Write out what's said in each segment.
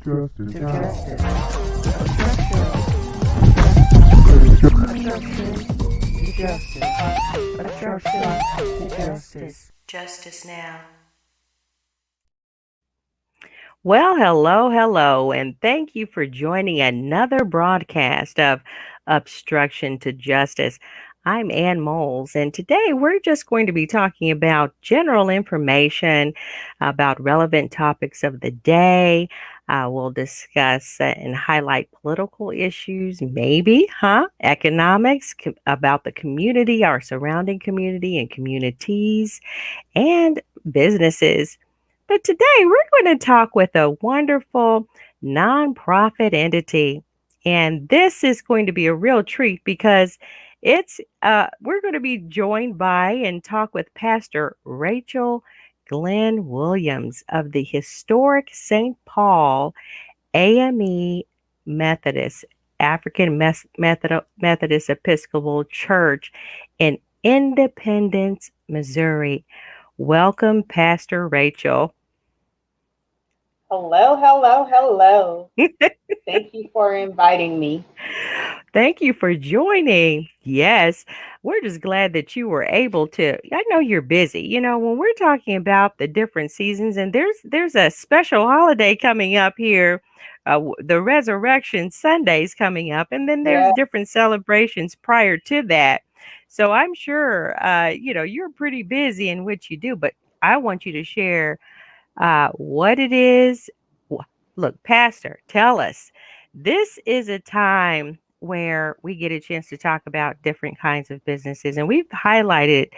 To justice. Obstruction to justice. Justice now. Well, hello, and thank you for joining another broadcast of Obstruction to Justice. I'm Ann Moles, and today we're just going to be talking about general information about relevant topics of the day. We'll discuss and highlight political issues, maybe, economics, about the community, our surrounding community and communities, and businesses. But today we're going to talk with a wonderful nonprofit entity. And this is going to be a real treat because it's we're going to be joined by and talk with Pastor Rachel Glenn Williams of the historic St. Paul AME Methodist, Methodist Episcopal Church in Independence, Missouri. Welcome, Pastor Rachel. Hello. Thank you for inviting me. Thank you for joining. Yes, we're just glad that you were able to. I know you're busy. You know, when we're talking about the different seasons, and there's a special holiday coming up here, the Resurrection Sunday's coming up, and then there's Yeah. different celebrations prior to that. So I'm sure, you're pretty busy in what you do, but I want you to share what it is. Look, Pastor, tell us. This is a time where we get a chance to talk about different kinds of businesses, and we've highlighted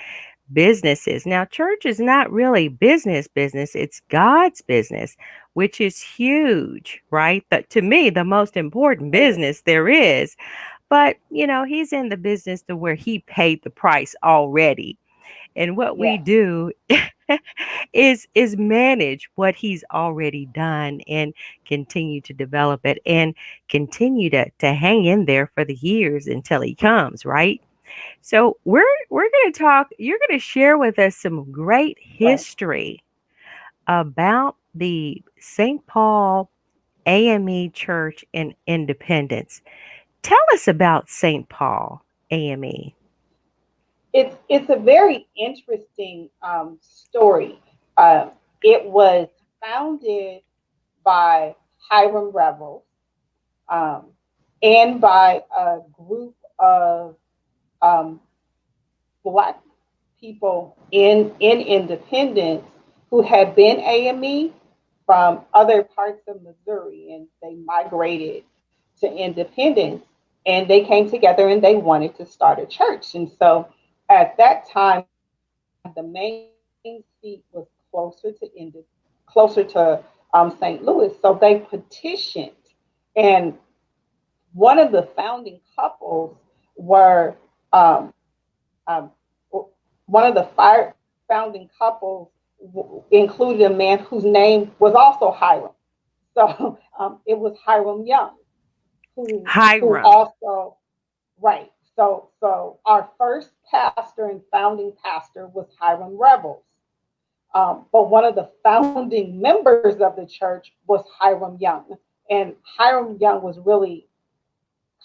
businesses. Now, church is not really business, it's God's business, which is huge, right? But to me, the most important business there is. But, he's in the business to where he paid the price already. And what we Yes. do is manage what he's already done and continue to develop it and continue to hang in there for the years until he comes, right? So we're going to talk, you're going to share with us some great Right. history about the St. Paul AME Church in Independence. Tell us about St. Paul AME. It's a very interesting story. Uh, it was founded by Hiram Revels um, and by a group of um, Black people in Independence who had been AME from other parts of Missouri, and they migrated to Independence, and they came together and they wanted to start a church. And so at that time, the main seat was closer to St. Louis. So they petitioned, and one of the founding couples were um, um, one of the founding couples included a man whose name was also Hiram. So it was Hiram Young, who Hiram. also, right. So our first pastor and founding pastor was Hiram Revels. But one of the founding members of the church was Hiram Young. And Hiram Young was really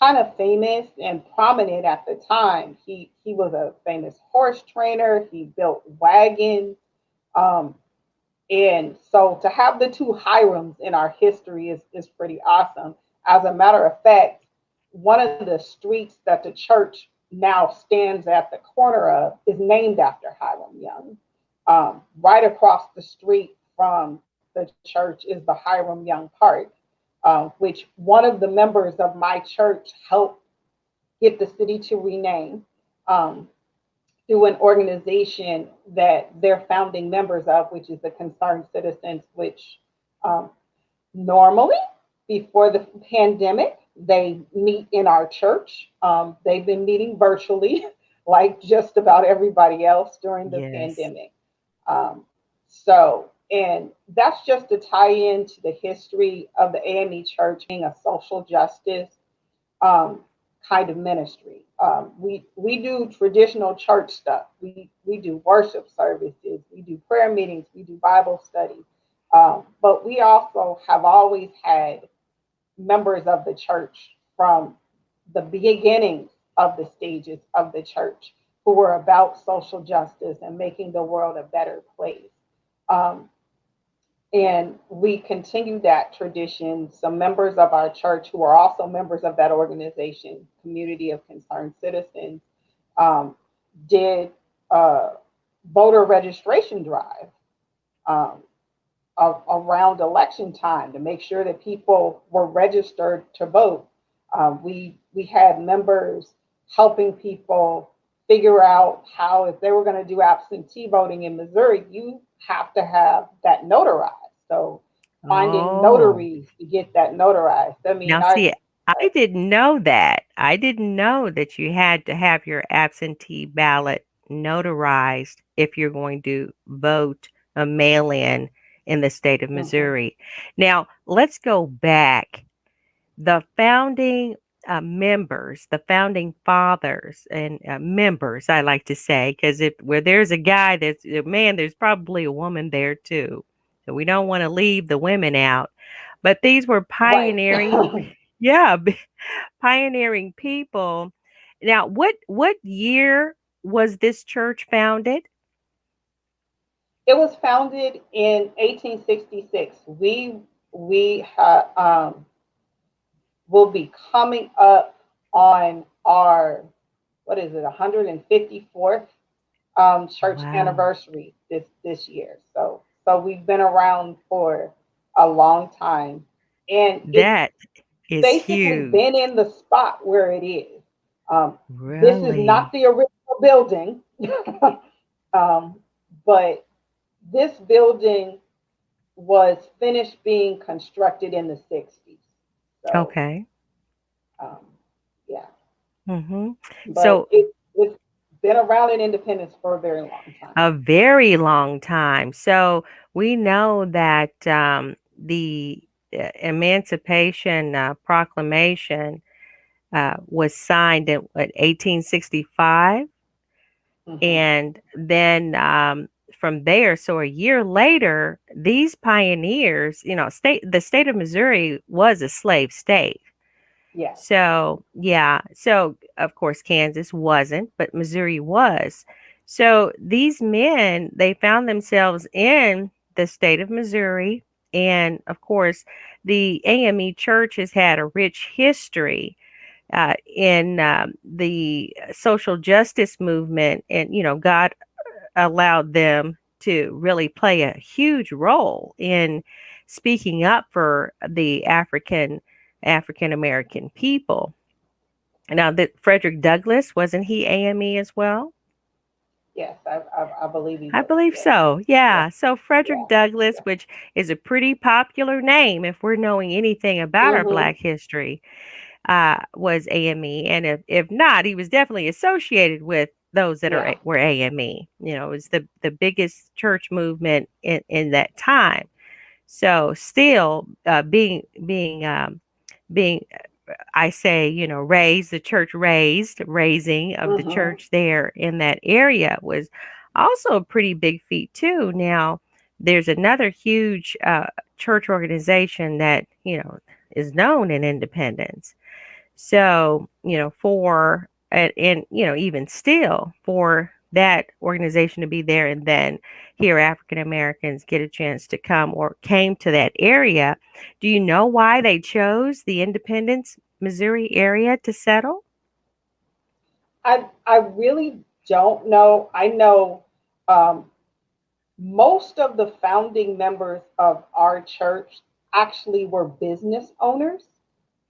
kind of famous and prominent at the time. He was a famous horse trainer. He built wagons. Um, and so to have the two Hirams in our history is pretty awesome. As a matter of fact, one of the streets that the church now stands at the corner of is named after Hiram Young. Right across the street from the church is the Hiram Young Park, which one of the members of my church helped get the city to rename um, through an organization that they're founding members of, which is the Concerned Citizens, which um, normally before the pandemic, they meet in our church. They've been meeting virtually, like just about everybody else during the Yes. pandemic. And that's just to tie into the history of the AME Church being a social justice um, kind of ministry. We do traditional church stuff. We do worship services. We do prayer meetings. We do Bible study. But we also have always had members of the church from the beginnings of the stages of the church who were about social justice and making the world a better place. Um, and we continue that tradition. Some members of our church who are also members of that organization, Community of Concerned Citizens, um, did a voter registration drive um, around election time to make sure that people were registered to vote. We had members helping people figure out how, if they were going to do absentee voting in Missouri, you have to have that notarized. So finding Oh. notaries to get that notarized. I mean, Now see, I didn't know that. I didn't know that you had to have your absentee ballot notarized if you're going to vote a mail in the state of mhm, Missouri. Now, let's go back. The founding members, the founding fathers and members, I like to say, because if where there's a guy that's a man, there's probably a woman there too. So we don't want to leave the women out. But these were right. pioneering, yeah, pioneering people. Now, what year was this church founded? It was founded in 1866. We will be coming up on our, what is it, 154th church Wow, anniversary this year. So we've been around for a long time, and it's that is basically been huge. in the spot where it is. This is not Really? the original building, um, but this building was finished being constructed in the 60s. So, Okay. um, yeah, Mhm. but So it's been around in Independence for a very long time. a very long time. So we know that the Emancipation Proclamation was signed in what, 1865, Hmm. and then from there, so a year later, these pioneers, the state of Missouri was a slave state. Yes. So, yeah. So, of course, Kansas wasn't, but Missouri was. So, these men, they found themselves in the state of Missouri. And of course, the AME Church has had a rich history in the social justice movement. And, God allowed them to really play a huge role in speaking up for the African American people. Now, that Frederick Douglass, wasn't he AME as well? Yes, I believe he I was. believe Yes. so. Yeah. Yeah. So Yeah. Frederick Douglass, Yeah. which is a pretty popular name if we're knowing anything about our Hmm. Black history, was AME, and if not, he was definitely associated with those that Yeah. were AME. It was the biggest church movement in that time. So still being I say, raised, the church raising of the Hmm. church there in that area was also a pretty big feat too. Now, there's another huge church organization that, is known in Independence. So, even still, for that organization to be there and then here African Americans get a chance to come or came to that area. Do you know why they chose the Independence, Missouri area to settle? I really don't know. I know um, most of the founding members of our church actually were business owners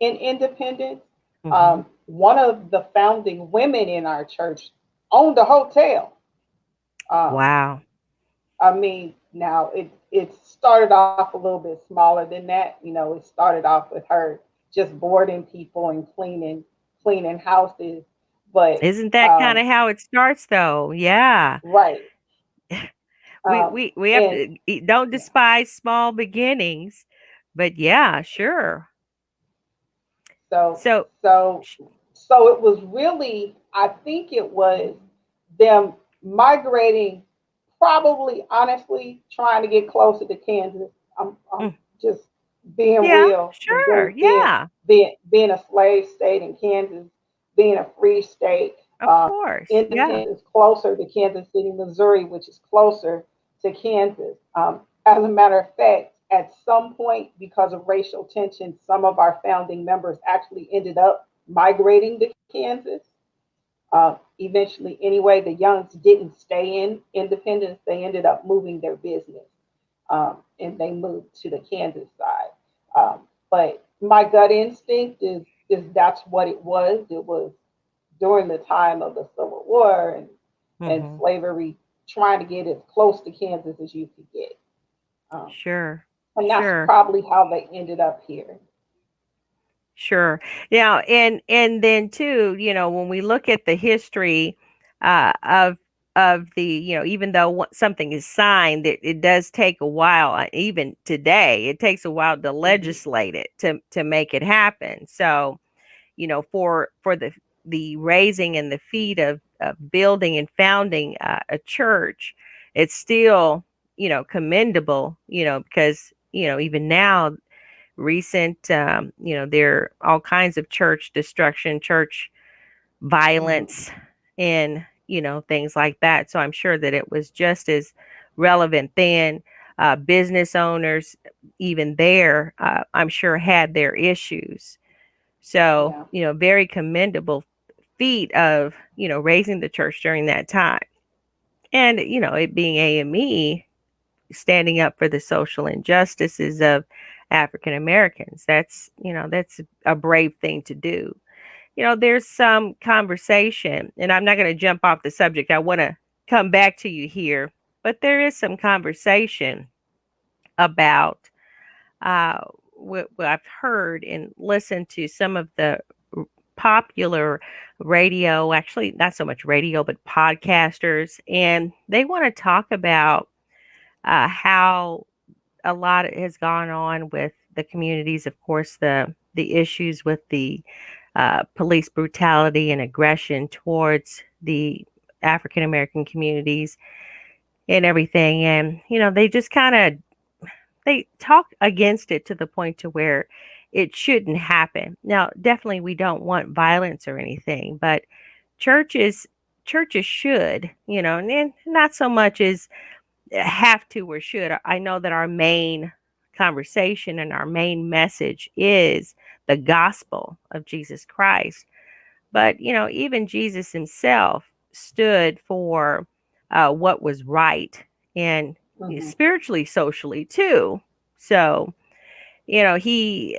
in Independence. Hmm. One of the founding women in our church owned a hotel. Um, Wow. I mean, now it started off a little bit smaller than that. It started off with her just boarding people and cleaning houses. But Isn't that kind of how it starts though? Yeah. right, We have and to don't yeah, despise small beginnings. But yeah, sure. so So so so it was really, I think it was them migrating, probably honestly trying to get closer to Kansas. I'm mm, being Yeah, real, sure. being Yeah, being a slave state in Kansas, being a free state. of course. Yeah. Independence is closer to Kansas City, Missouri, which is closer to Kansas. As a matter of fact, at some point, because of racial tension, some of our founding members actually ended up migrating to Kansas. Eventually, anyway, the Youngs didn't stay in Independence; they ended up moving their business, and they moved to the Kansas side. But my gut instinct is that's what it was. It was during the time of the Civil War and Mhm. slavery, trying to get as close to Kansas as you could get. Um, Sure. and that's Sure. probably how they ended up here. Sure. Now, and then too, when we look at the history of the, even though something is signed, it does take a while. Even today, it takes a while to Mm-hmm. legislate it to make it happen. So, for the raising and the feat of building and founding a church, it's still commendable. Because even now recent there are all kinds of church destruction, church Mm-hmm. violence, and things like that. So I'm sure that it was just as relevant then. Business owners, even there, I'm sure had their issues. So Yeah. very commendable feat of raising the church during that time, and it being AME, standing up for the social injustices of African Americans. That's a brave thing to do. There's some conversation, and I'm not going to jump off the subject. I want to come back to you here, but there is some conversation about uh, what I've heard and listened to some of the popular radio, actually, not so much radio, but podcasters, and they want to talk about how a lot has gone on with the communities. Of course, the issues with the police brutality and aggression towards the African American communities and everything. And they just kind of they talk against it to the point to where it shouldn't happen. Now, definitely, we don't want violence or anything, but churches churches should, and not so much as have to or should. I know that our main conversation and our main message is the gospel of Jesus Christ. But, even Jesus himself stood for what was right, and Mm-hmm. spiritually, socially too. So, he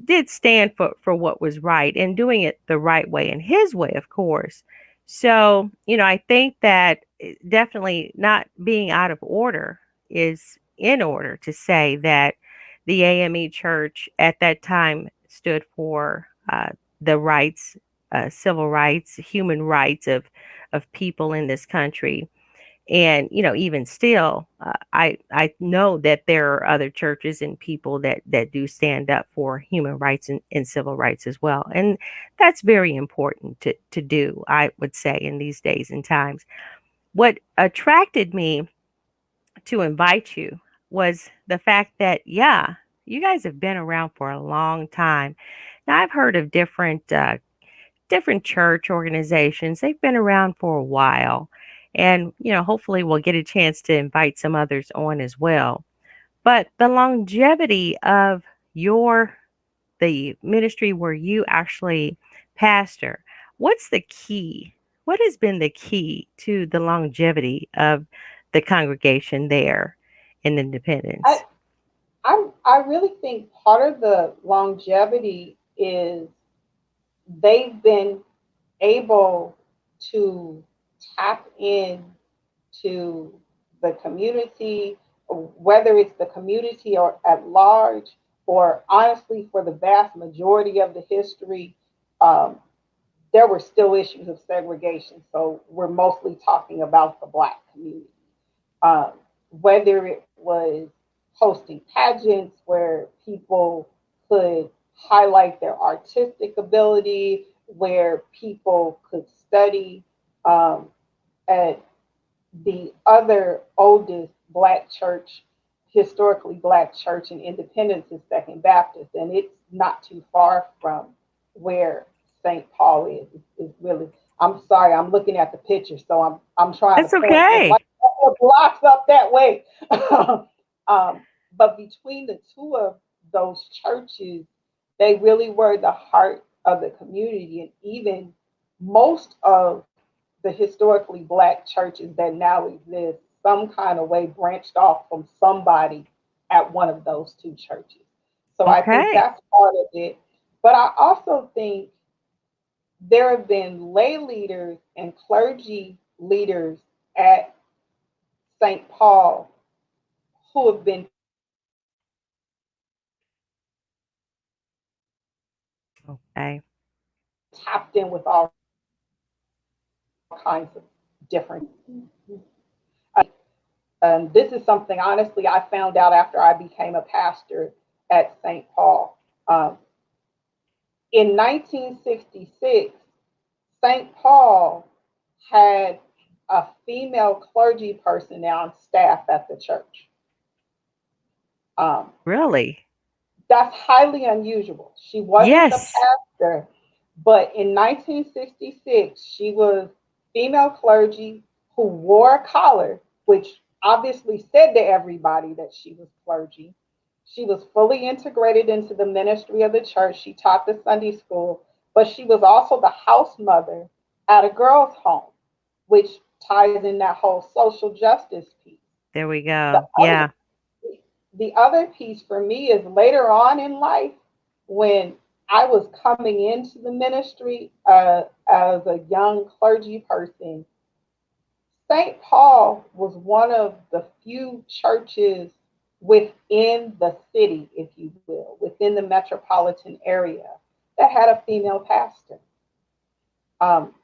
did stand for what was right and doing it the right way in his way, of course. So, I think that definitely not being out of order is in order to say that the AME Church at that time stood for the rights, civil rights, human rights of people in this country. And even still, I know that there are other churches and people that do stand up for human rights and civil rights as well, and that's very important to do, I would say, in these days and times. What attracted me to invite you was the fact that, yeah, you guys have been around for a long time. Now, I've heard of different church organizations. They've been around for a while. And, hopefully we'll get a chance to invite some others on as well. But the longevity of your the ministry where you actually pastor, what's the key? What has been the key to the longevity of the congregation there in I Independence? I really think part of the longevity is they've been able to tap in to the community, whether it's the community or at large, or honestly, for the vast majority of the history, um, there were still issues of segregation. So we're mostly talking about the Black community. Um, whether it was hosting pageants where people could highlight their artistic ability, where people could study um, at the other oldest Black church historically black church in Independence is Second Baptist, and it's not too far from where St. Paul is. It's really. I'm sorry, I'm looking at the picture, so I'm trying to That's point. It's okay. like a couple of blocks up that way. um, but between the two of those churches, they really were the heart of the community, and even most of the historically black churches that now exist some kind of way branched off from somebody at one of those two churches. So I think Okay. that's part of it. But I also think there have been lay leaders and clergy leaders at St. Paul who have been tapped in with all kinds of different things. Okay. This is something, honestly, I found out after I became a pastor at St. Paul. In 1966, St. Paul had a female clergy person on staff at the church. Um, Really? that's highly unusual. She wasn't the Yes. pastor, but in 1966, she was female clergy who wore a collar, which obviously said to everybody that she was clergy. She was fully integrated into the ministry of the church. She taught the Sunday school, but she was also the house mother at a girls' home, which ties in that whole social justice piece. There we The go. other Yeah. the other piece for me is later on in life when I was coming into the ministry as a young clergy person. St. Paul was one of the few churches within the city, if you will, within the metropolitan area that had a female pastor.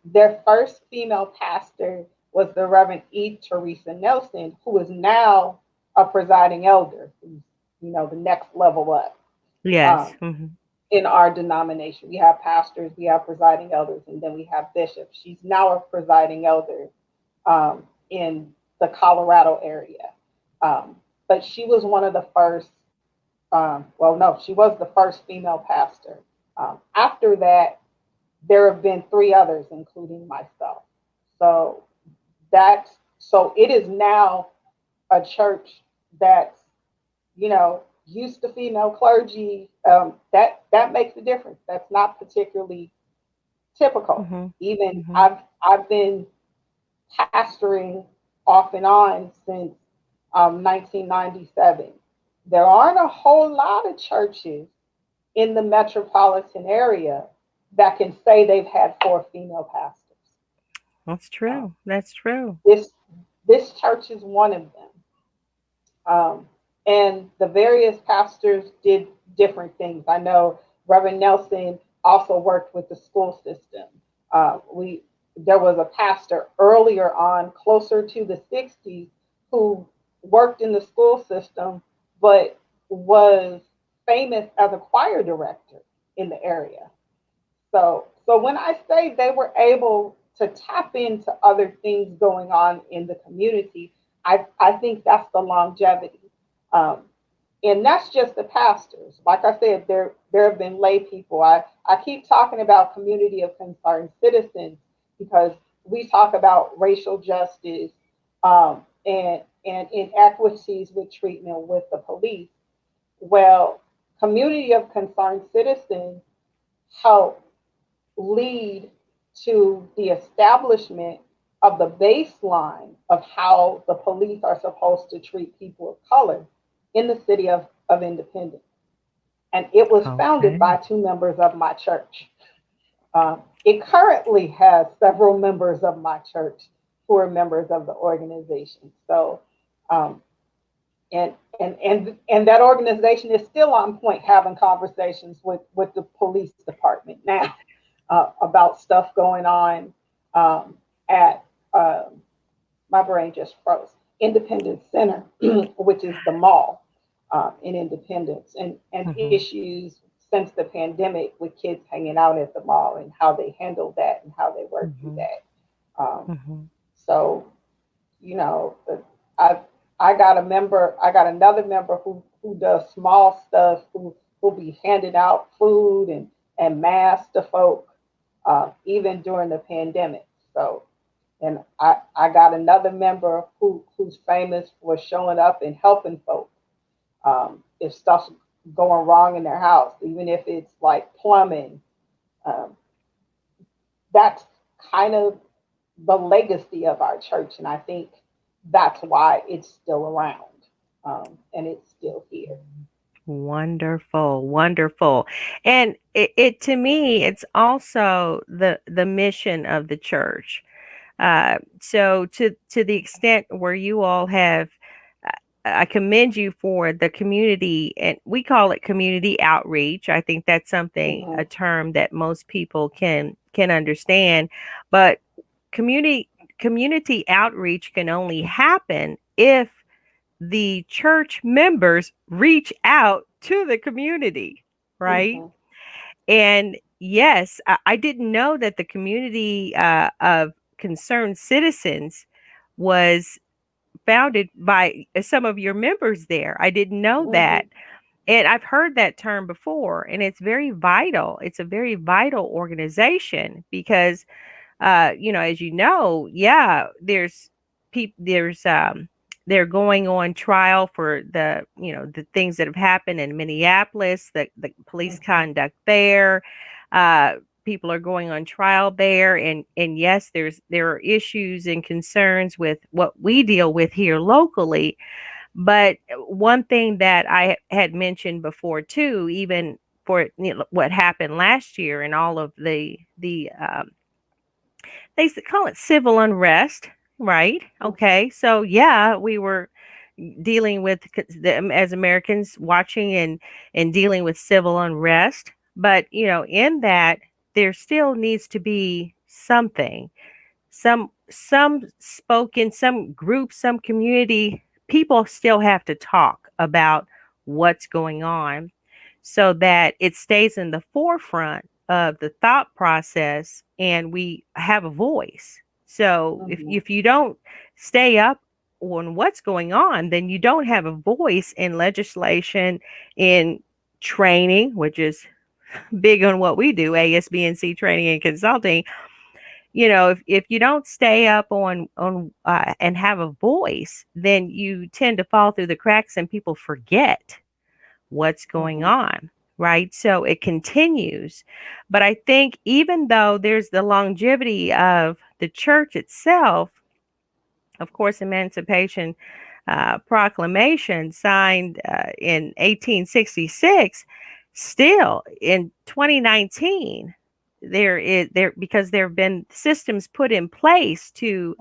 Their first female pastor was the Reverend E. Teresa Nelson, who is now a presiding elder, who's, the next level up. Yes. Um, Hmm. in our denomination, we have pastors, we have presiding elders, and then we have bishops. She's now a presiding elder in the Colorado area. But she was one of the first, well, no, she was the first female pastor. After that, there have been three others, including myself. So so it is now a church that's, used to female clergy. That makes a difference. That's not particularly typical. Hmm. Even Hmm. I've been pastoring off and on since 1997. There aren't a whole lot of churches in the metropolitan area that can say they've had four female pastors. That's Um, true. That's true. this this church is one of them. And the various pastors did different things. I know Reverend Nelson also worked with the school system. We There was a pastor earlier on, closer to the '60s, who worked in the school system, but was famous as a choir director in the area. So when I say they were able to tap into other things going on in the community, I think that's the longevity. Um, and that's just the pastors. Like I said, there have been lay people. I keep talking about community of concerned citizens because we talk about racial justice and inequities with treatment with the police. Well, community of concerned citizens help lead to the establishment of the baseline of how the police are supposed to treat people of color in the city of Independence. And it was founded by Okay. two members of my church. It currently has several members of my church who are members of the organization. So, um, and that organization is still on point having conversations with the police department now about stuff going on um, at my brain just froze, Independence Center, which is the mall in Independence, and Hmm. issues since the pandemic with kids hanging out at the mall and how they handled that and how they worked through Hmm. that. Um, Hmm. so, you know, I've I got another member who does small stuff, who be handing out food and masks to folk, even during the pandemic. So, and I got another member who's famous for showing up and helping folk, if stuff's going wrong in their house, even if it's like plumbing. Um, that's kind of the legacy of our church, and I think that's why it's still around, and it's still here. Wonderful, wonderful. And it to me, it's also the mission of the church. So to the extent where you all have, I commend you for the community, and we call it community outreach. I think that's something, Hmm. a term that most people can understand. But community community outreach can only happen if the church members reach out to the community, right? Hmm. And yes, I didn't know that the community of concerned citizens was founded by some of your members there. I didn't know Hmm. that. And I've heard that term before, and it's very vital. It's a very vital organization because as you know, yeah, there's they're going on trial for the things that have happened in Minneapolis, the police Hmm. conduct there. Uh, People are going on trial there, and yes, there are issues and concerns with what we deal with here locally. But one thing that I had mentioned before too, even for what happened last year and all of the they call it civil unrest, right? Hmm. Okay, so yeah, we were dealing with them as Americans, watching and dealing with civil unrest, but in that there still needs to be something, some spoken, some group, some community. People still have to talk about what's going on so that it stays in the forefront of the thought process and we have a voice. So Hmm. if you don't stay up on what's going on, then you don't have a voice in legislation, in training, which is big on what we do, ASBNC training and consulting. If you don't stay up on and have a voice, then you tend to fall through the cracks and people forget what's going Hmm. on, right? So it continues. But I think even though there's the longevity of the church itself, of course, Emancipation Proclamation signed in 1866, still in 2019, there because there have been systems put in place to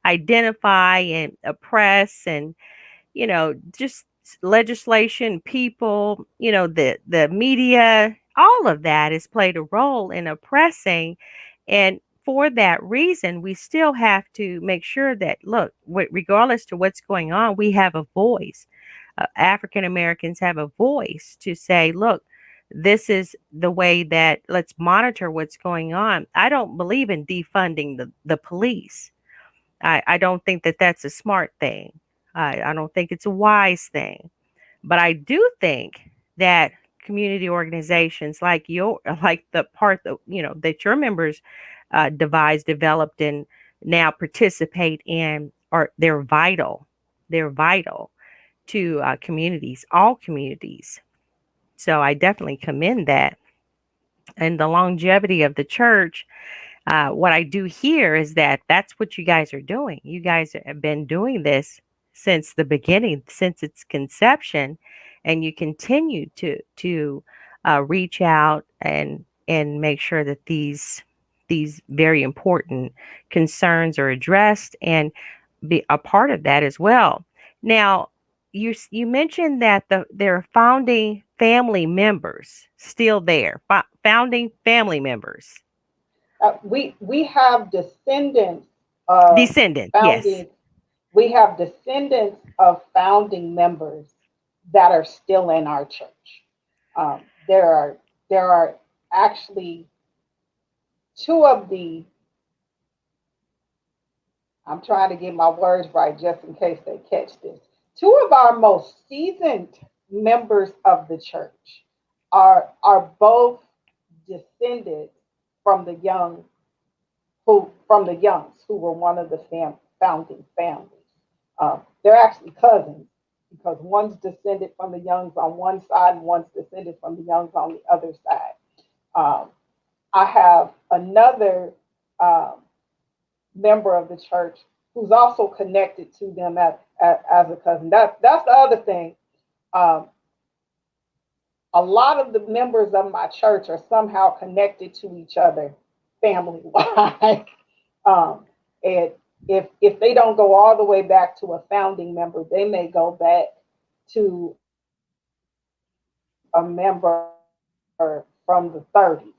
identify and oppress and just legislation, people, the media, all of that has played a role in oppressing. And for that reason, we still have to make sure that, look, regardless to what's going on, we have a voice. African Americans have a voice to say, look, this is the way that let's monitor what's going on. I don't believe in defunding the police. I don't think that that's a smart thing. I don't think it's a wise thing. But I do think that community organizations like the part that that your members devised, developed, and now participate in, are they're vital. They're vital to communities, all communities. So I definitely commend that. And the longevity of the church, what I do here is that that's what you guys are doing. You guys have been doing this since the beginning, since its conception, and you continue to reach out and make sure that these very important concerns are addressed and be a part of that as well. Now, you mentioned that there are founding family members still there, founding family members. We have descendants of Descendant, yes. founding. We have descendants of founding members that are still in our church. There are actually two of the I'm trying to get my words right just in case they catch this. Two of our most seasoned members of the church are both descended from the Youngs, who were one of the founding families. They're actually cousins because one's descended from the Youngs on one side and one's descended from the Youngs on the other side. Um, I have another um, member of the church who's also connected to them as a cousin. That's the other thing. Um, a lot of the members of my church are somehow connected to each other family wise. um, and if they don't go all the way back to a founding member, they may go back to a member from the 30s,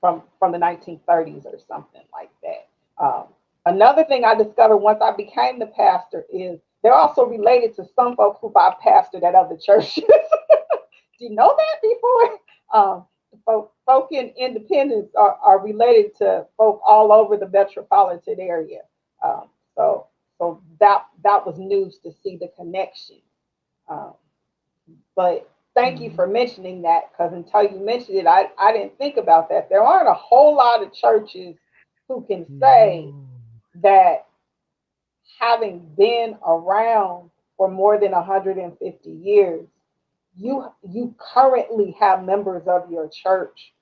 from the 1930s or something like that. Another thing I discovered once I became the pastor is they're also related to some folks who I pastored at other churches. Do you know that before? Folk in Independence are related to folk all over the metropolitan area. Um, so that was news to see the connection. Um, but thank you Mhm. for mentioning that because until you mentioned it, I didn't think about that. There aren't a whole lot of churches who can say No. that having been around for more than 150 years, you currently have members of your church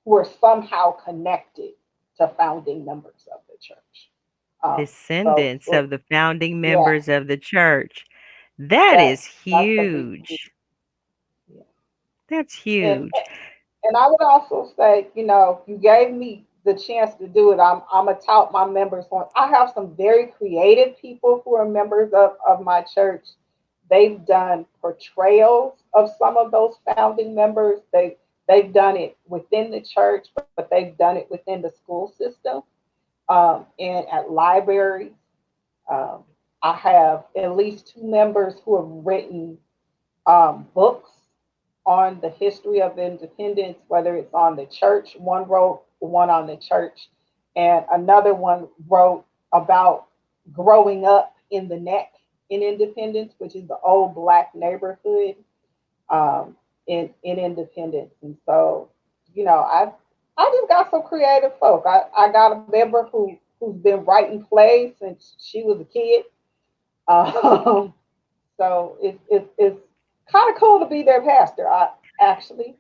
who are somehow connected to founding members of the church. Descendants So of the founding yeah, members of the church. That is that's a big deal. huge. Yeah. That's And huge. and I would also say, you gave me the chance to do it. I'm gonna tout my members on. I have some very creative people who are members of my church. They've done portrayals of some of those founding members. They've done it within the church, but they've done it within the school system, and at libraries. Um, I have at least two members who have written books on the history of independence, whether it's on the church. One wrote one on the church, and another one wrote about growing up in the neck in Independence, which is the old black neighborhood in Independence. And so, I just got some creative folk. I got a member who's been writing plays since she was a kid. Um, so it's kind of cool to be their pastor, actually,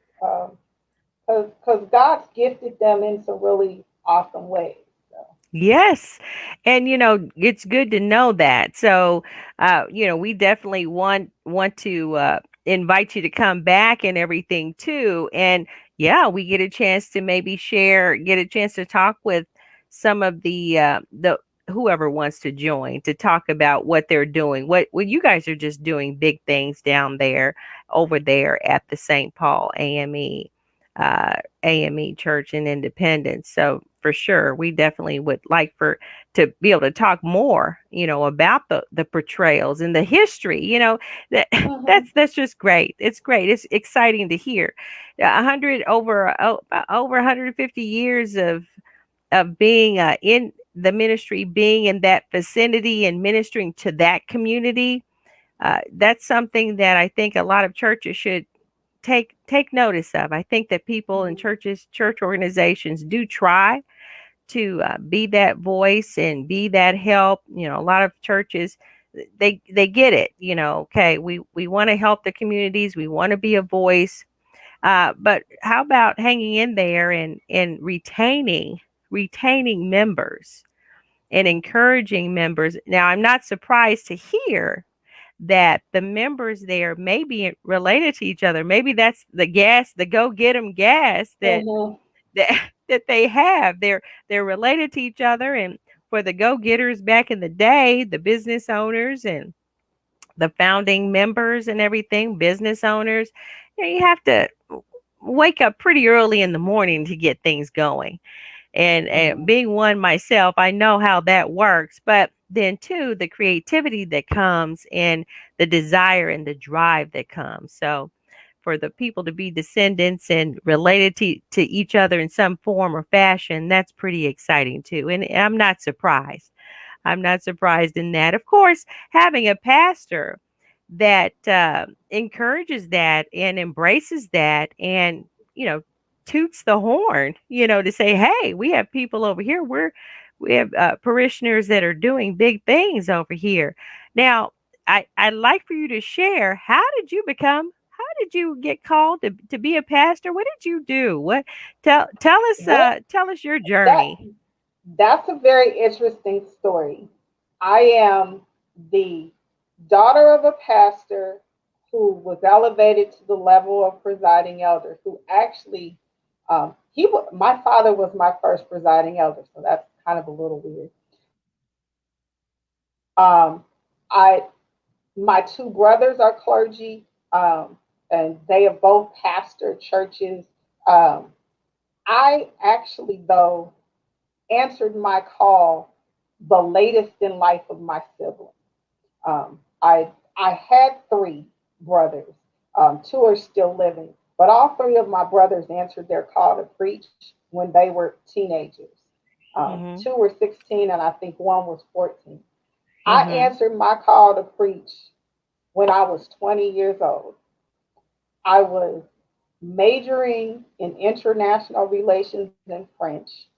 because God's gifted them in some really awesome ways. So, Yes. And it's good to know that. So, we definitely want to invite you to come back and everything too. And yeah, we get a chance to maybe get a chance to talk with some of the whoever wants to join to talk about what they're doing. What you guys are just doing big things down there over there at the St. Paul uh AME Church in Independence. So for sure, we definitely would like for to be able to talk more, about the portrayals and the history. That mm-hmm, that's just great. It's great. It's exciting to hear. 100 over 150 years of being in the ministry, being in that vicinity and ministering to that community. That's something that I think a lot of churches should take notice of. I think that people in mm-hmm, church organizations do try to be that voice and be that help. A lot of churches they get it. Okay, we want to help the communities. We want to be a voice. But how about hanging in there and retaining members and encouraging members? Now, I'm not surprised to hear that the members there may be related to each other. Maybe that's the gas, the go get 'em gas mm-hmm, that that they have. They're related to each other, and for the go getters back in the day, the business owners and the founding members and everything, business owners, you have to wake up pretty early in the morning to get things going. And mm-hmm, being one myself, I know how that works. But then too, the creativity that comes and the desire and the drive that comes. So for the people to be descendants and related to each other in some form or fashion, that's pretty exciting too. And I'm not surprised. I'm not surprised in that. Of course, having a pastor that encourages that and embraces that and, you know, toots the horn, to say, hey, we have people over here. We have parishioners that are doing big things over here. Now, I'd like for you to share, how did you get called to be a pastor? What did you do? Well, Tell us your that journey. that's a very interesting story. I am the daughter of a pastor who was elevated to the level of presiding elder. Who actually, my father was my first presiding elder, so that's kind of a little weird. I My two brothers are clergy, and they have both pastored churches. Um, I actually, though, answered my call the latest in life of my siblings. I had three brothers. Two are still living, but all three of my brothers answered their call to preach when they were teenagers. Mhm. Two were 16, and I think one was 14. I Mhm. answered my call to preach when I was 20 years old. I was majoring in international relations and French.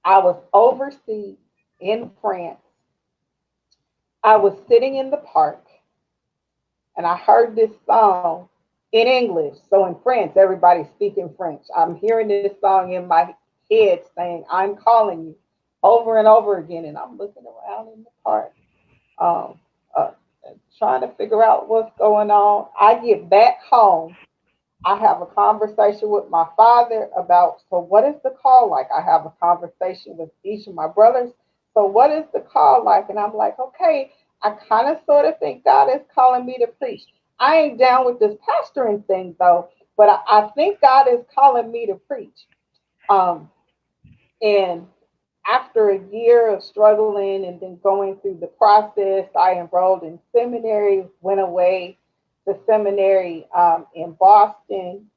I was overseas in France. I was sitting in the park and I heard this song in English. So in France, everybody's speaking French. I'm hearing this song in my head saying, I'm calling you over and over again. And I'm looking around in the park, um, uh, trying to figure out what's going on. I get back home. I have a conversation with my father about, so what is the call like? I have a conversation with each of my brothers. So what is the call like? And I'm like, okay, I kind of sort of think God is calling me to preach. I ain't down with this pastoring thing though, but I think God is calling me to preach. Um, and after a year of struggling and then going through the process, I enrolled in seminary, went away to seminary in Boston.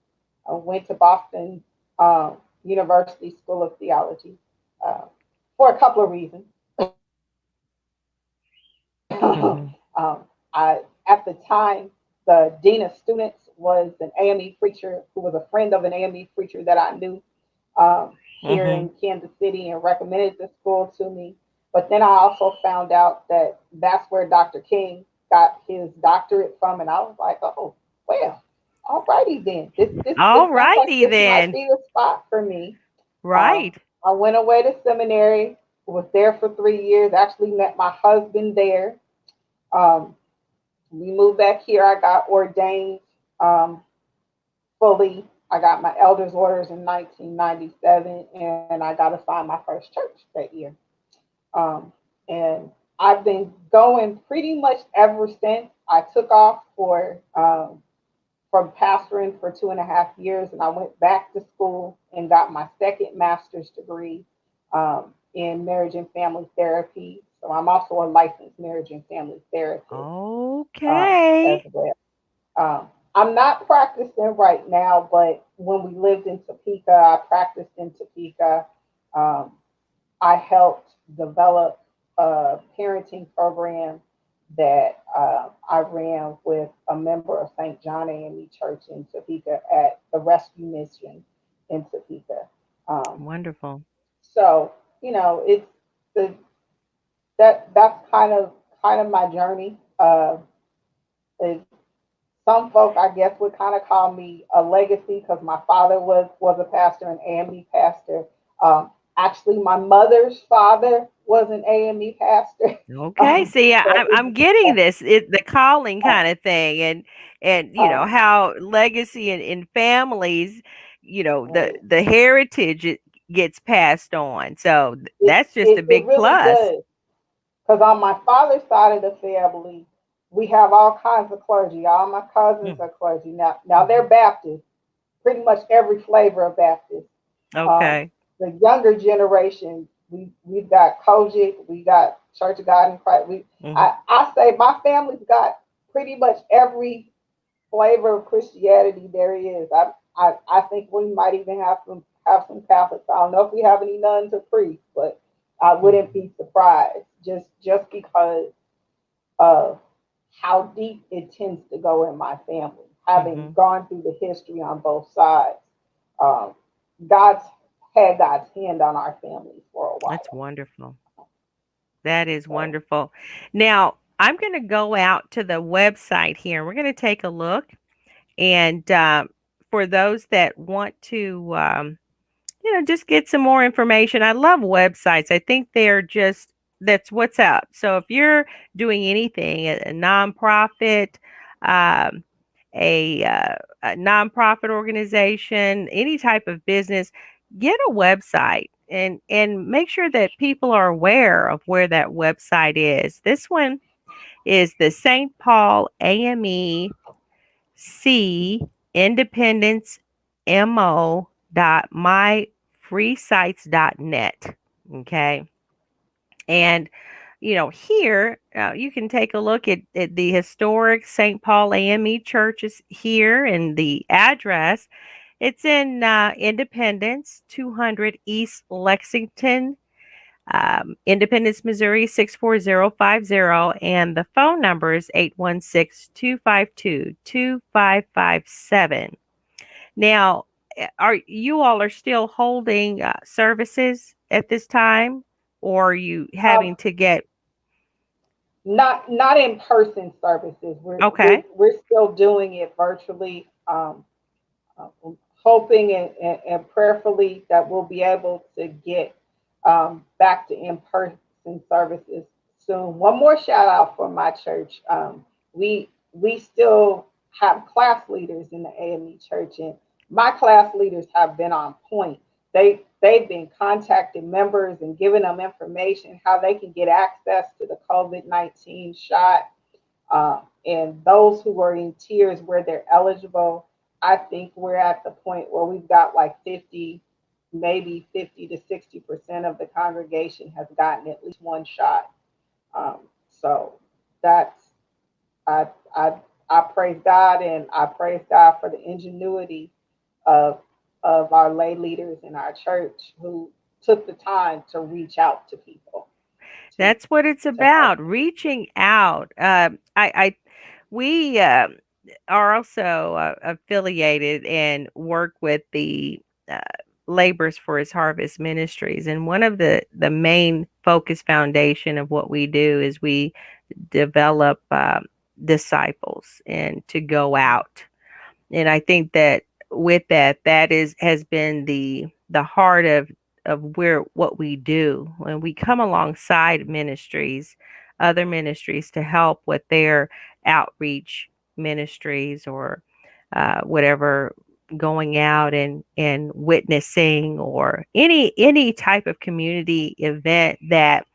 I went to Boston University School of Theology uh, for a couple of reasons. Mhm. I, at the time, the dean of students was an AME preacher who was a friend of an AME preacher that I knew here Mhm. in Kansas City and recommended the school to me. But then I also found out that that's where Dr. King got his doctorate from, and I was like, oh, well, alrighty then. This All sounds like righty this might then. be the spot for me. Right. I went away to seminary, was there for 3 years. Actually met my husband there. Um, we moved back here. I got ordained um, fully. I got my elder's orders in 1997, and I got assigned my first church that year. Um, and I've been going pretty much ever since. I took off from pastoring for 2.5 years, and I went back to school and got my second master's degree in marriage and family therapy. So I'm also a licensed marriage and family therapist as Okay. well. I'm not practicing right now, but when we lived in Topeka, I practiced in Topeka. Um, I helped develop a parenting program that I ran with a member of St. John AME Church in Topeka at the Rescue Mission in Topeka. Um, Wonderful. so it's the, that's kind of my journey. It, some folk, I guess, would kind of call me a legacy because my father was a pastor, an AME pastor. Actually, my mother's father was an AME pastor. Okay. See, So I'm getting this. The calling uh, kind of thing, and um, how legacy in families, right. the heritage gets passed on. So it, that's just a it big really plus. does. Because on my father's side of the family, we have all kinds of clergy. All my cousins Mm. are clergy. Now they're Mhm. Baptist, pretty much every flavor of Baptist. Um, Okay. the younger generation, we've got Kojic, we got Church of God in Christ. Mhm. I say my family's got pretty much every flavor of Christianity there is. I think we might even have some Catholics. I don't know if we have any nuns or priests, but I wouldn't Mhm. be surprised just because of how deep it tends to go in my family. Having Mhm. gone through the history on both sides, um, God's had God's hand on our family for a That's while. wonderful. That is So, wonderful. Now, I'm going to go out to the website here. We're going to take a look. And for those that want to, just get some more information, I love websites. I think they're just, that's what's up. So if you're doing anything, a nonprofit, um, a nonprofit organization, any type of business, get a website and make sure that people are aware of where that website is. This one is the St. Paul AME C Independence MO dot myfreesites.net. Okay. And here you can take a look at the historic St. Paul AME churches here and the address. It's in Independence, 200 East Lexington, Independence, Missouri 64050. And the phone number is 816-252-2557. Now, are you all are still holding services at this time, or are you um, having to get? not in person services. We're Okay. we're still doing it virtually. Hoping and prayerfully that we'll be able to get back to in-person services soon. One more shout out for my church. We still have class leaders in the AME church, and my class leaders have been on point. They've been contacting members and giving them information how they can get access to the COVID-19 shot, and those who are in tiers where they're eligible. I think we're at the point where we've got like 50, maybe 50 to 60% of the congregation has gotten at least one shot. Um, so that's I I I praise God, and I praise God for the ingenuity of of our lay leaders in our church who took the time to reach out to people to That's what it's to help about, them. reaching out. We are also affiliated and work with the uh, Labors for His Harvest Ministries, and one of the main focus foundation of what we do is we develop disciples and to go out. And I think that with that, that is has been the heart of where what we do when we come alongside ministries, other ministries to help with their outreach ministries or whatever, going out and witnessing or any type of community event that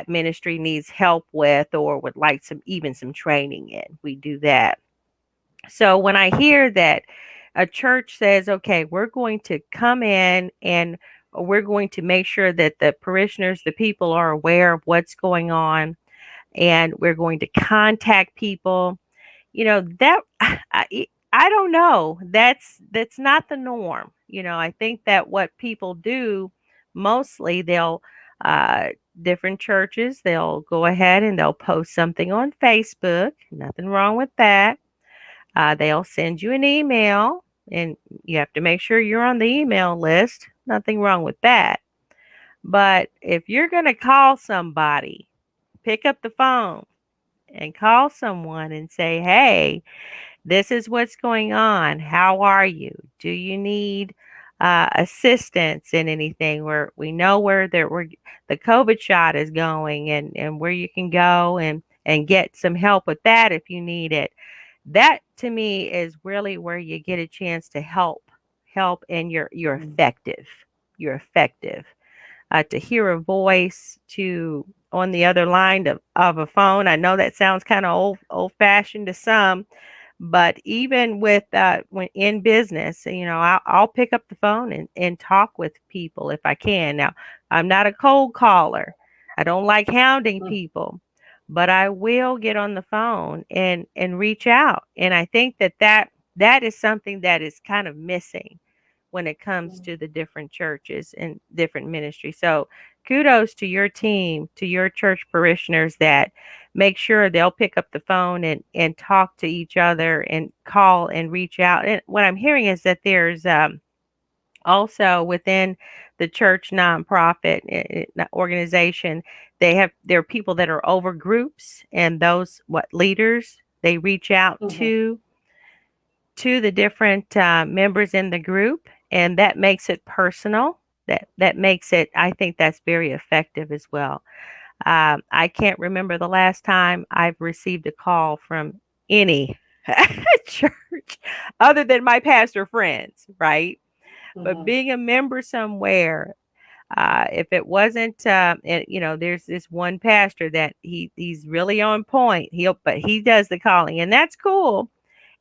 ministry needs help with or would like some training in. We do that. So when I hear that a church says, okay, we're going to come in and we're going to make sure that the parishioners, the people are aware of what's going on, and we're going to contact people, that I don't know. That's not the norm. I think that what people do mostly uh different churches, they'll go ahead and they'll post something on Facebook. Nothing wrong with that. They'll send you an email, and you have to make sure you're on the email list. Nothing wrong with that. But if you're going to call somebody, pick up the phone and call someone and say, hey, this is what's going on. How are you? Do you need assistance in anything? Where we know where the COVID shot is going, and where you can go and get some help with that if you need it. That to me is really where you get a chance to help, and you're Mm. effective. You're effective. To hear a voice to on the other line of a phone. I know that sounds kind of old fashioned to some, but even with when in business, I'll pick up the phone and talk with people if I can. Now, I'm not a cold caller. I don't like hounding Mm. people, but I will get on the phone and reach out. And I think that is something that is kind of missing when it comes to the different churches and different ministries. So kudos to your team, to your church parishioners that make sure they'll pick up the phone and talk to each other and call and reach out. And what I'm hearing is that there's also within the church nonprofit organization, there are people that are over groups, and those what leaders they reach out Mm-hmm. to the different members in the group, and that makes it personal. That makes it. I think that's very effective as well. I can't remember the last time I've received a call from any church other than my pastor friends, right? But Mm-hmm. being a member somewhere, if it wasn't, and, there's this one pastor that he's really on point. But he does the calling, and that's cool,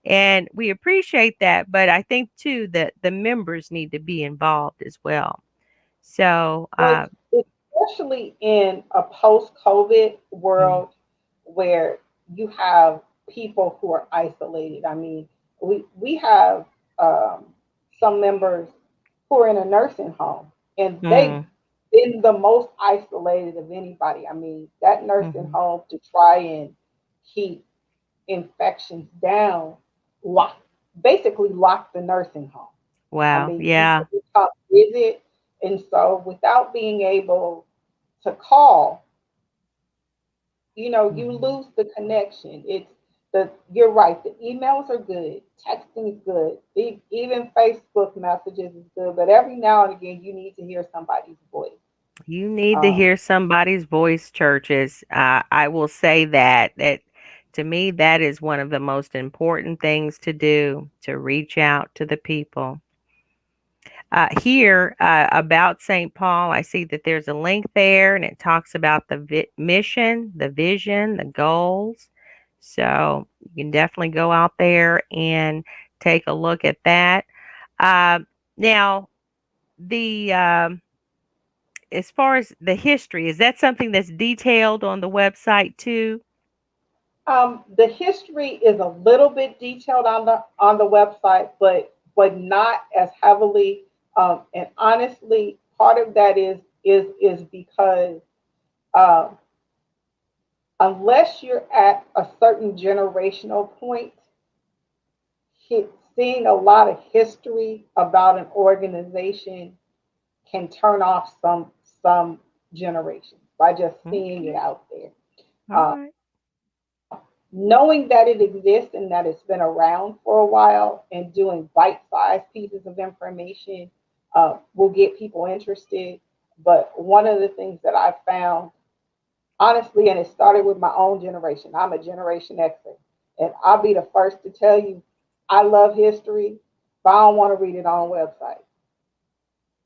and we appreciate that. But I think too that the members need to be involved as well. So, Well, especially in a post-COVID mm, world where you have people who are isolated. I mean, we have um, some members who are in a nursing home, and they've mm, been the most isolated of anybody. I mean, that nursing mhm. home to try and keep infections down, lock basically lock the nursing home. I Wow, mean, yeah, people become visit, and so without being able to call, you mhm. lose the connection. You're right. The emails are good, texting is good, even Facebook messages is good, but every now and again, you need to hear somebody's voice. You need to Um, hear somebody's voice, churches. I will say that to me, that is one of the most important things to do, to reach out to the people. Here about St. Paul, I see that there's a link there and it talks about the mission, the vision, the goals. So you can definitely go out there and take a look at that. Uh, Now, the as far as the history, is that something that's detailed on the website too? the history is a little bit detailed on the website, but not as heavily. And honestly, part of that is because uh, unless you're at a certain generational point, seeing a lot of history about an organization can turn off some generations by just seeing it Okay. out there. All Uh, right. Knowing that it exists and that it's been around for a while and doing bite-sized pieces of information will get people interested. But one of the things that I found, honestly, and it started with my own generation. I'm a Generation Xer, and I'll be the first to tell you, I love history, but I don't want to read it on a website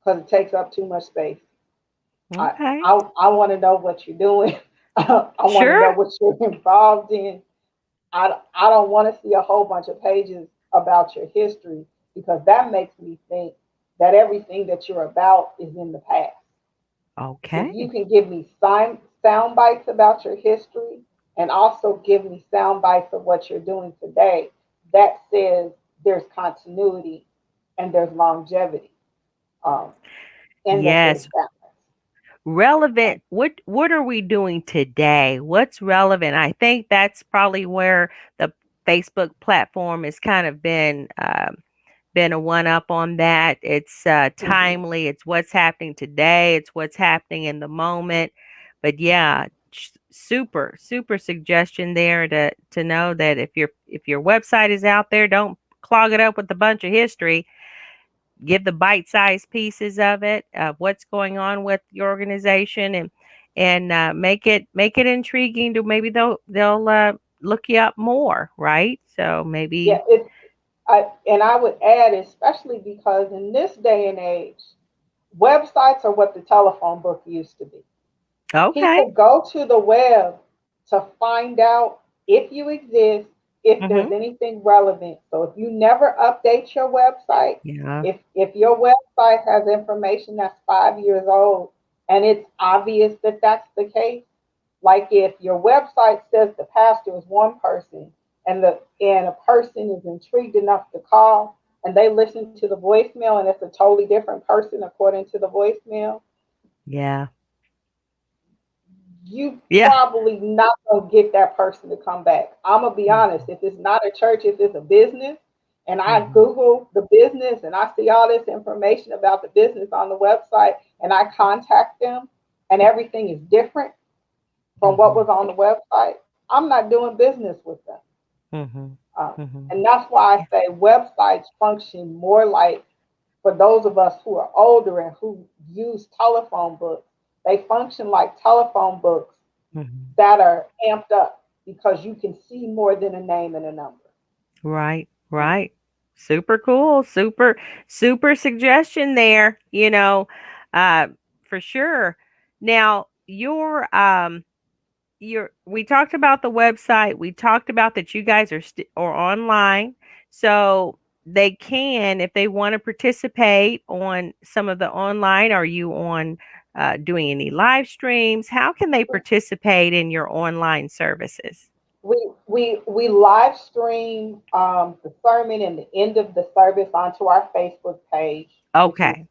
because it takes up too much space. I Okay. I want to know what you're doing. I want to know Sure. what you're involved in. I don't want to see a whole bunch of pages about your history because that makes me think that everything that you're about is in the past. If you Okay. can give me sound bites about your history and also give me sound bites of what you're doing today, that says there's continuity and there's longevity, um, and that there's Yes. balance. Relevant. What are we doing today? What's relevant? I think that's probably where the Facebook platform has kind of been a one up on that. It's Mm-hmm. timely. It's what's happening today. It's what's happening in the moment. But yeah, super suggestion there to know that if your website is out there, don't clog it up with a bunch of history. Give the bite-sized pieces of it, of what's going on with your organization, and make it intriguing to maybe they'll look you up more, right? So Yeah, maybe and I would add, especially because in this day and age, websites are what the telephone book used to be. okay. People go to the web to find out if you exist, if there's Mhm. anything relevant. So if you never update your website, Yeah. if your website has information that's 5 years old and it's obvious that that's the case, Like if your website says the pastor is one person and a person is intrigued enough to call and they listen to the voicemail and it's a totally different person according to the voicemail, Yeah. you Yeah. probably not gonna get that person to come back. I'm gonna be honest. Mhm. If it's not a church, if it's a business, and I Mhm. Google the business and I see all this information about the business on the website, and I contact them, and everything is different from what Mhm. was on the website, I'm not doing business with them. Mhm. Um, Mhm. and that's why I Yeah. say websites function more like, for those of us who are older and who use telephone books, they function like telephone books Mhm. that are amped up because you can see more than a name and a number. Right. Right. Super cool. Super suggestion there, uh for sure. Now, we talked about the website. We talked about that you guys are online. So they can, if they want to participate on some of the online, are you on doing any live streams? How can they participate in your online services? We live stream the sermon and the end of the service onto our Facebook page, which is Okay.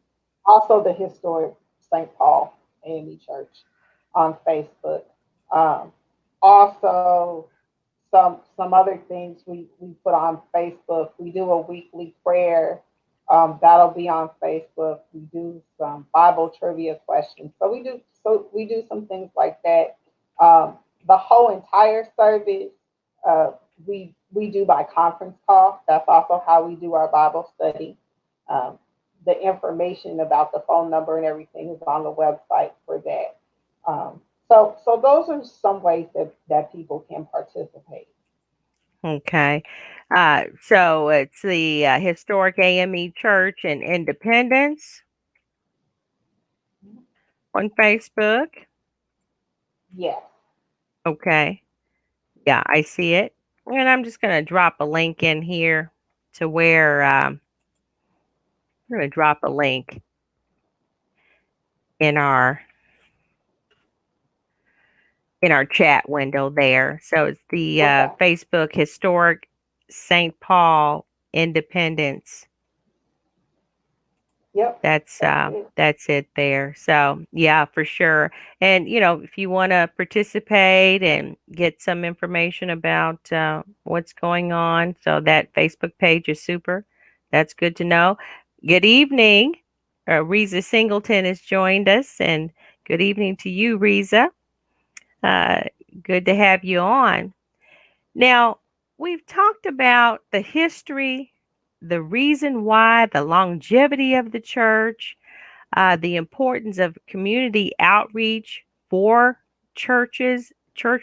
also the historic St. Paul AME Church on Facebook. Um, Also, some other things we put on Facebook. We do a weekly prayer. That'll be on Facebook. We do some Bible trivia questions. So we do some things like that. The whole entire service uh, we do by conference call. That's also how we do our Bible study. Um, the information about the phone number and everything is on the website for that. So those are some ways that people can participate. Okay. So it's the historic AME Church in Independence on Facebook. Yes. Okay. Yeah, I see it. And I'm just going to drop a link in here to where I'm going to drop a link in our chat window there. So it's the Okay. Facebook Historic St. Paul Independence. Yep. That's That's uh it. that's it there. So yeah, for sure. And if you want to participate and get some information about what's going on, so that Facebook page is super. That's good to know. Good evening. Reza Singleton has joined us, and good evening to you, Reza. Uh, Good to have you on. Now, we've talked about the history, the reason why, the longevity of the church, the importance of community outreach for church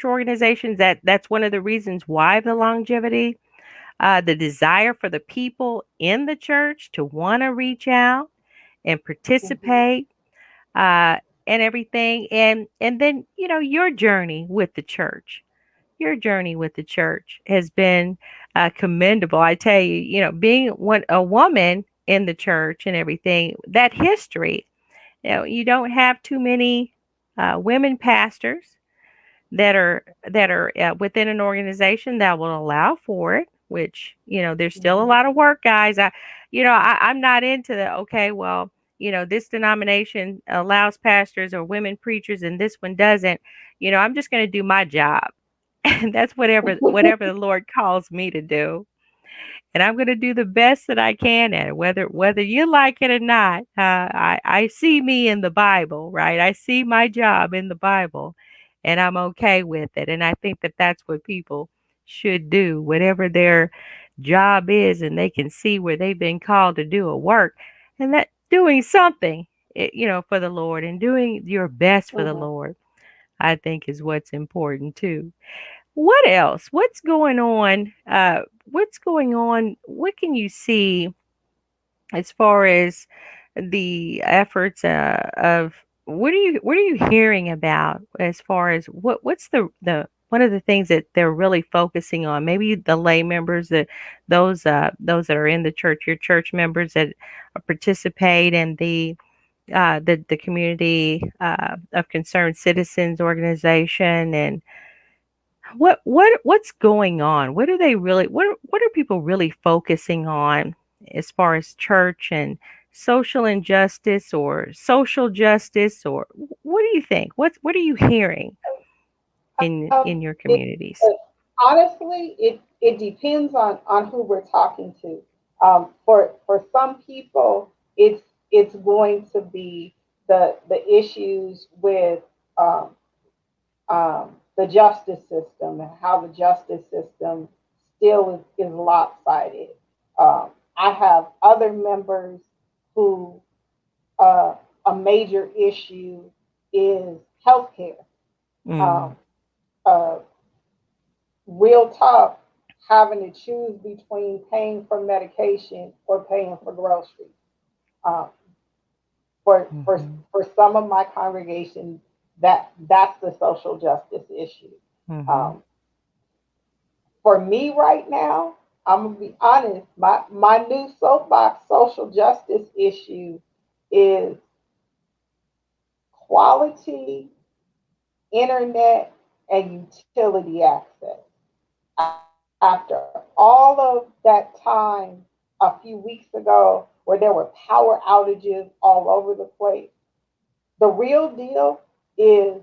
organizations. That's one of the reasons why the longevity, the desire for the people in the church to want to reach out and Hmm. participate, uh, and everything, and then your journey with the church. Your journey with the church has been commendable. I tell you, being a woman in the church and everything, that history. You don't have too many women pastors that are within an organization that will allow for it. Which there's still a Hmm. lot of work, guys. I'm not into the okay. Well, this denomination allows pastors or women preachers, and this one doesn't. I'm just going to do my job, and that's whatever the Lord calls me to do, and I'm going to do the best that I can at it, whether you like it or not. I see me in the Bible, right? I see my job in the Bible, and I'm okay with it. And I think that that's what people should do, whatever their job is, and they can see where they've been called to do a work, and that doing something, for the Lord and doing your best for the Hmm. Lord. I think is what's important too. What else? What's going on? What can you see as far as the efforts of what are you hearing about as far as what's the one of the things that they're really focusing on? Maybe the lay members, those that are in the church, your church members that participate in the the community of concerned citizens organization, and what's going on? What are they really? What are people really focusing on as far as church and social injustice or social justice, or what do you think? What are you hearing in your It, communities? honestly, it depends on who we're talking to. For some people, it's going to be the issues with um, the justice system and how the justice system still is lopsided. I have other members who uh, a major issue is healthcare. Mm, Um, uh, Real talk, having to choose between paying for medication or paying for groceries. Um, mhm, for some of my congregation, that's the social justice issue. mhm, Um, for me right now, I'm gonna be honest. My new soapbox social justice issue is quality internet and utility access. After all of that time a few weeks ago where there were power outages all over the place, the real deal is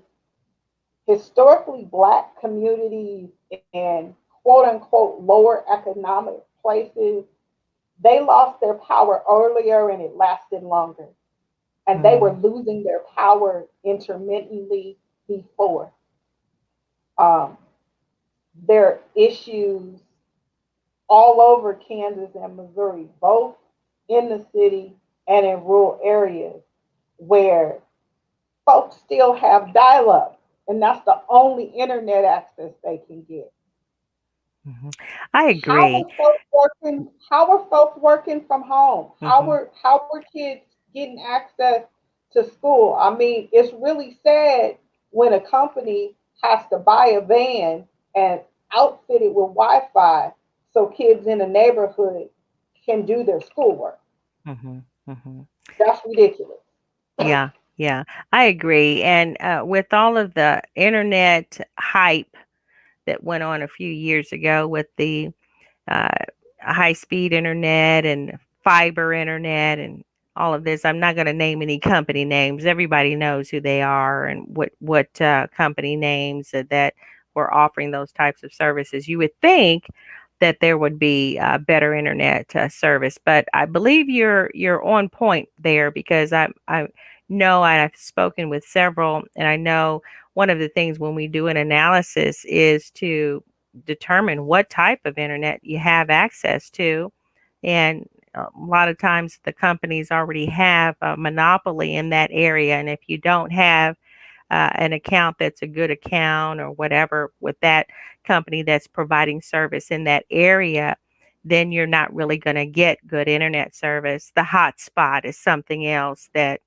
historically black communities in quote unquote lower economic places, they lost their power earlier and it lasted longer. And they were mm, losing their power intermittently before. Um, there are issues all over Kansas and Missouri, both in the city and in rural areas, where folks still have dial up, and that's the only internet access they can get. mhm. I How agree. are folks working? How are folks working from home? Mhm, How were kids getting access to school? I mean, it's really sad when a company has to buy a van and outfit it with Wi-Fi so kids in the neighborhood can do their schoolwork. mhm, mhm. That's ridiculous. Yeah, yeah, I agree. And with all of the internet hype that went on a few years ago with the uh, high speed internet and fiber internet and all of this. I'm not going to name any company names. Everybody knows who they are and what company names that were offering those types of services. You would think that there would be better internet service, but I believe you're on point there because I know I've spoken with several, and I know one of the things when we do an analysis is to determine what type of internet you have access to. And a lot of times the companies already have a monopoly in that area. And if you don't have an account that's a good account or whatever with that company that's providing service in that area, then you're not really going to get good internet service. The hotspot is something else that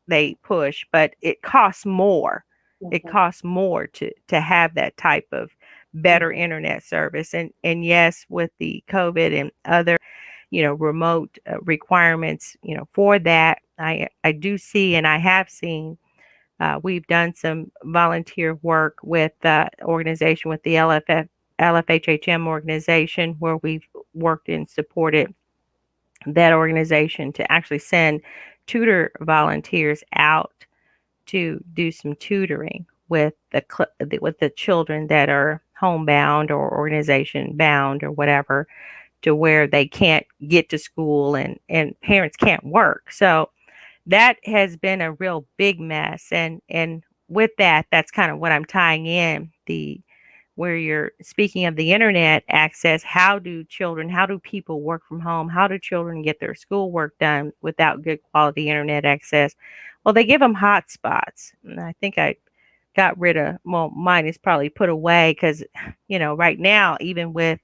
they push, but it costs more. It Mhm, costs more to have that type of better mhm, internet service. And yes, with the COVID and other remote requirements for that, I do see, and I have seen, we've done some volunteer work with the organization, with the LFHHM organization, where we've worked and supported that organization to actually send tutor volunteers out to do some tutoring with the children that are homebound or organization bound or whatever, to where they can't get to school and parents can't work. So that has been a real big mess. And with that, that's kind of what I'm tying in, the where you're speaking of the internet access. How do people work from home? How do children get their schoolwork done without good quality internet access? Well, they give them hotspots. And I think I got rid of, well, mine is probably put away because, right now, even with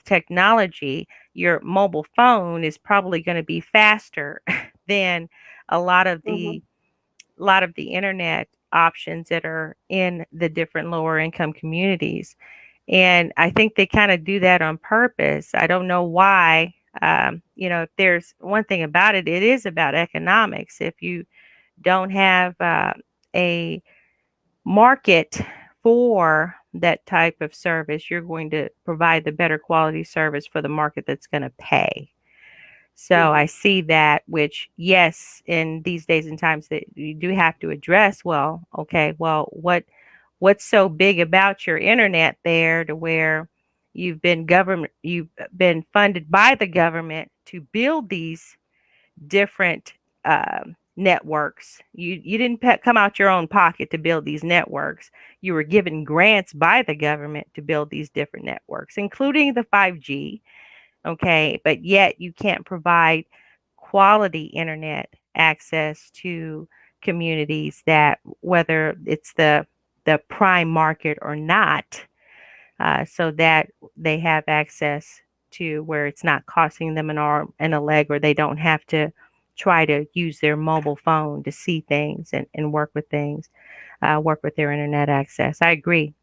technology, your mobile phone is probably going to be faster than a lot of mhm, the internet options that are in the different lower income communities. And I think they kind of do that on purpose. I don't know why. If there's one thing about it, it is about economics. If you don't have a market for that type of service, you're going to provide the better quality service for the market that's going to pay. So I Mhm. see that, which, yes, in these days and times that you do have to address, well, okay, well, what's so big about your internet there to where you've been funded by the government to build these different networks. You didn't come out your own pocket to build these networks. You were given grants by the government to build these different networks, including the 5G. Okay, but yet you can't provide quality internet access to communities that, whether it's the prime market or not, so that they have access to where it's not costing them an arm and a leg, or they don't have to try to use their mobile phone to see things and work with things, work with their internet access. I agree.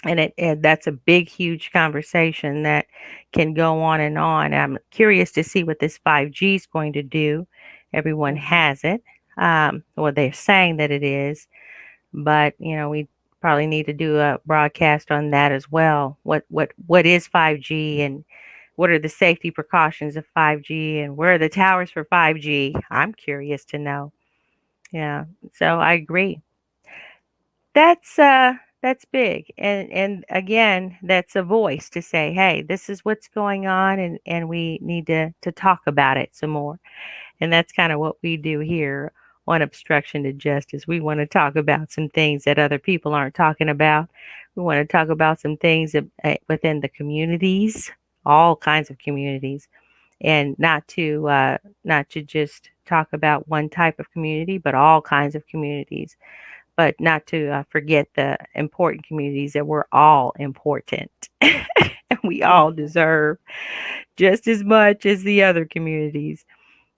And that's a big, huge conversation that can go on and on. I'm curious to see what this 5G is going to do. Everyone Mhm. has it. Well, they're saying that it is, but we probably need to do a broadcast on that as well. What is 5G, and what are the safety precautions of 5G, and where are the towers for 5G? I'm curious to know. Yeah, so I agree. That's big. And again, that's a voice to say, hey, this is what's going on, and we need to talk about it some more. And that's kind of what we do here on Obstruction to Justice. We want to talk about some things that other people aren't talking about. We want to talk about some things within the communities, all kinds of communities, and not to just talk about one type of community, but all kinds of communities, but not to forget the important communities, that we're all important and we all Mhm. deserve just as much as the other communities.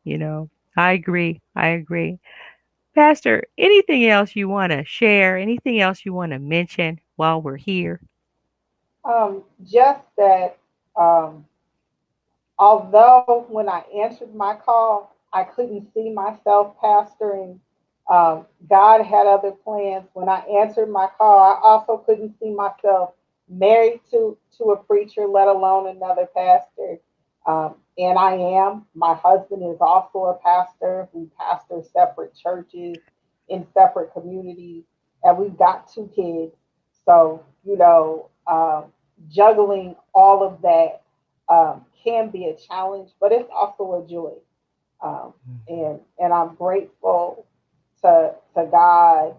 You know, I agree. I agree. Pastor, anything else you want to share? Anything else you want to mention while we're here? Just that, um, although when I answered my call, I couldn't see myself pastoring. God had other plans. When I answered my call, I also couldn't see myself married to a preacher, let alone another pastor. And I am. My husband is also a pastor. We pastor separate churches in separate communities, and we've got two kids. So, juggling all of that can be a challenge, but it's also a joy. And I'm grateful to God,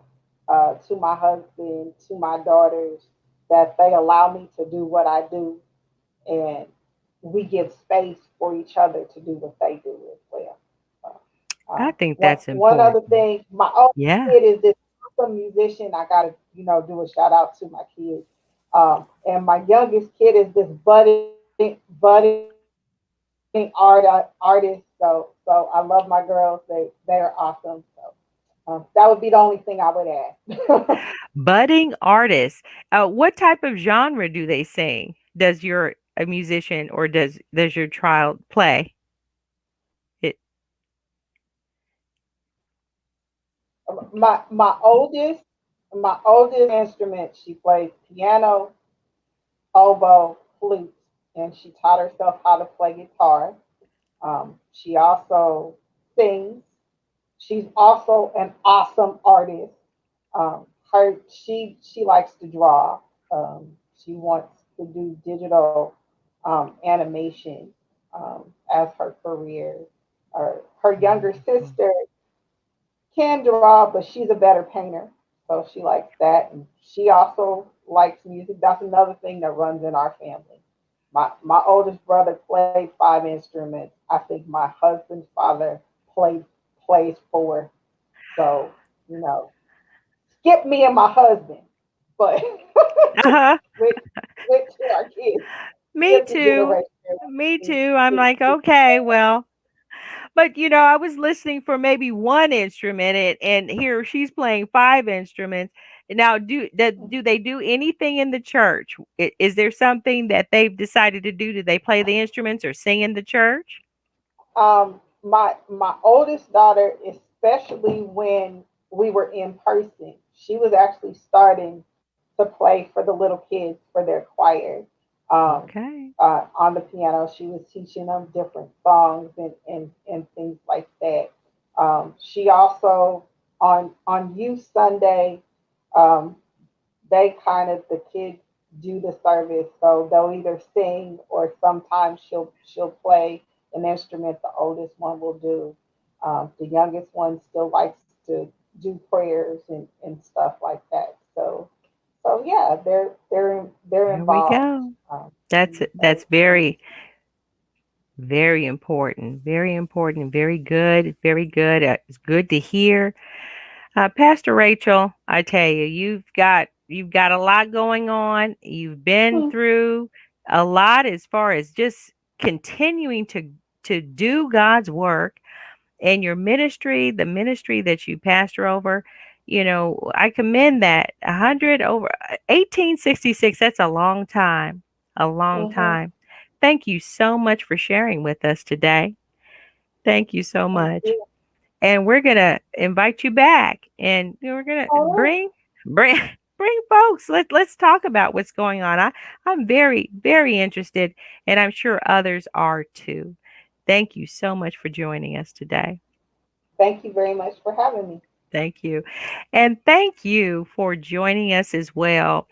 to my husband, to my daughters, that they allow me to do what I do, and we give space for each other to do what they do as well. I think One that's one other important. thing, my oldest Yeah. kid is this awesome musician. I gotta do a shout out to my kids. And my youngest kid is this budding artist. So I love my girls. They're awesome. So that would be the only thing I would add. Budding artists. What type of genre do they sing? Does your a musician, or does your child play it? My oldest instrument, she plays piano, oboe, flute, and she taught herself how to play guitar. She also sings. She's also an awesome artist. She likes to draw. She wants to do digital animation as her career. Her younger Wonderful. sister can draw, but she's a better painter, so she likes that, and she also likes music. That's another thing that runs in our family. My oldest brother played 5 instruments. I think my husband's father played plays 4. So you know, skip me and my husband, but Uh-huh. with to our kids, Me skip the too. generation. Me We, too. I'm we, like, we, okay, well, but I was listening for maybe one instrument, and here she's playing 5 instruments, Now, do they do anything in the church? Is there something that they've decided to do? Do they play the instruments or sing in the church? My oldest daughter, especially when we were in person, she was actually starting to play for the little kids for their choir. Okay. On the piano, she was teaching them different songs and things like that. She also on youth Sunday, um, they kind of the kids do the service, so they'll either sing or sometimes she'll play an instrument. The oldest one will do. The youngest one still likes to do prayers and stuff like that. So yeah, they're There we involved. go. Um, That's very, very important. Very important. Very good. Very good. It's good to hear. Pastor Rachel, I tell you, you've got a lot going on. You've been mm, through a lot as far as just continuing to do God's work and your ministry, the ministry that you pastor over. I commend that. 100 over 1866. That's a long time. A long mm-hmm. time. Thank you so much for sharing with us today. Thank you so Thank much. you. And we're gonna invite you back, and we're gonna All right. bring bring folks. Let's talk about what's going on. I'm very very interested, and I'm sure others are too. Thank you so much for joining us today. Thank you very much for having me. Thank you. And thank you for joining us as well.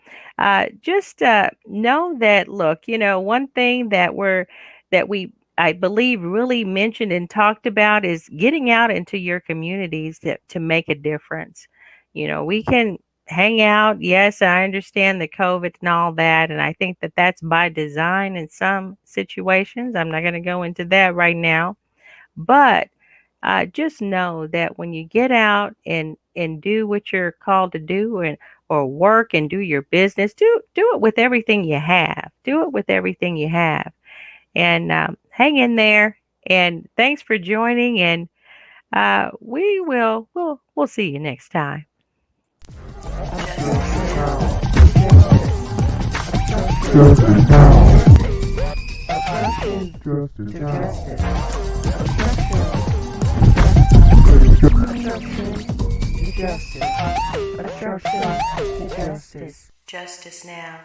Just know that, look, one thing that we, I believe, really mentioned and talked about is getting out into your communities to make a difference. We can hang out. Yes, I understand the COVID and all that. And I think that that's by design in some situations. I'm not going to go into that right now. But just know that when you get out and do what you're called to do, and or work and do your business, do it with everything you have. Do it with everything you have, and hang in there. And thanks for joining. And we'll see you next time. Just in town. Just in town. Justice. Justice now.